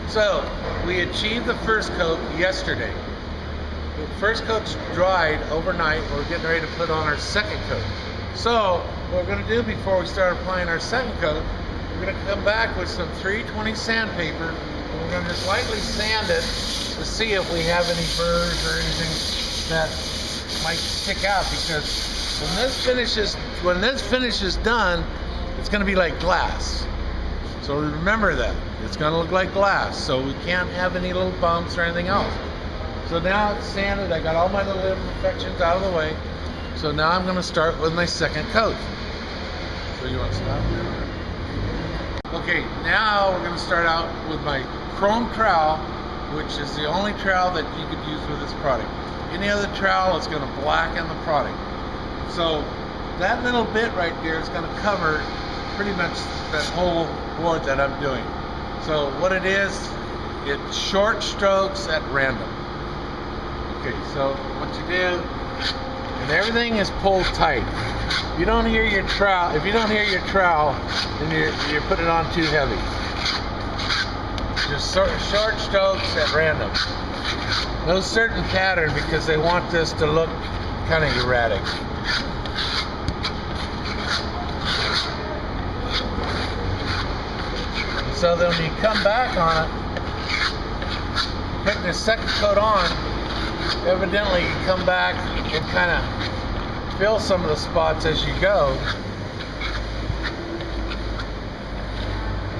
So we achieved the first coat yesterday. The first coat's dried overnight. We're getting ready to put on our second coat. So what we're going to do before we start applying our second coat, we're going to come back with some 320 sandpaper, and we're going to just lightly sand it to see if we have any burrs or anything that might stick out, because when this finish is done, it's going to be like glass. So remember that. It's going to look like glass, so we can't have any little bumps or anything else. So now it's sanded. I got all my little imperfections out of the way. So now I'm going to start with my second coat. So you want to stop? Okay, now we're going to start out with my chrome trowel, which is the only trowel that you could use with this product. Any other trowel is going to blacken the product. So that little bit right there is going to cover pretty much that whole board that I'm doing. So what it is, it's short strokes at random. Okay, so what you do, and everything is pulled tight. If you don't hear your trowel, then you're putting it on too heavy. Just short strokes at random. No certain pattern, because they want this to look kind of erratic. So then when you come back on it, putting the second coat on, evidently you come back and kind of fill some of the spots as you go.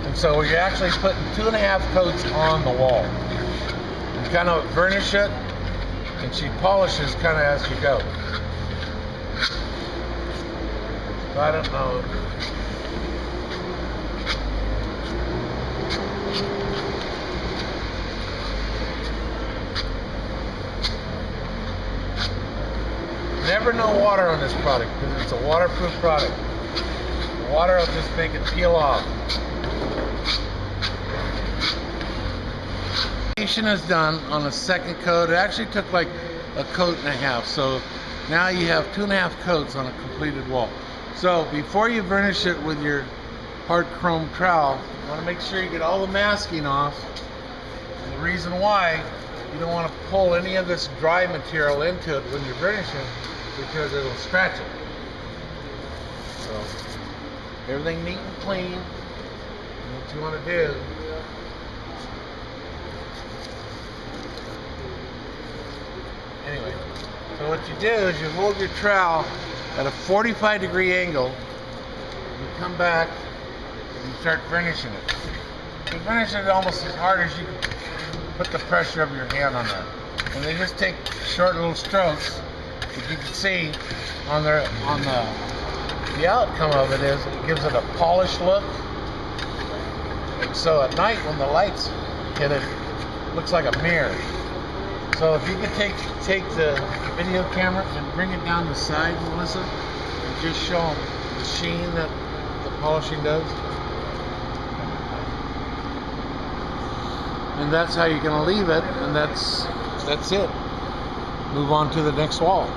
And so you're actually putting 2.5 coats on the wall. You kind of varnish it, and she polishes kind of as you go. So I don't know. Never no water on this product, because it's a waterproof product. The water will just make it peel off. Is done on the second coat. It actually took like a coat and a half. So now you have 2.5 coats on a completed wall. So before you varnish it with your hard chrome trowel, you want to make sure you get all the masking off. And the reason why, you don't want to pull any of this dry material into it when you're varnishing, because it'll scratch it. So everything neat and clean. And what you want to do, anyway, so what you do is you hold your trowel at a 45-degree angle, you come back and you start varnishing it. You varnish it almost as hard as you can put the pressure of your hand on that. And they just take short little strokes. As you can see on the outcome of it is it gives it a polished look. And so at night when the lights hit it, it looks like a mirror. So if you could take the video camera and bring it down the side, Melissa, and just show them the sheen that the polishing does. And that's how you're going to leave it, and that's it. Move on to the next wall.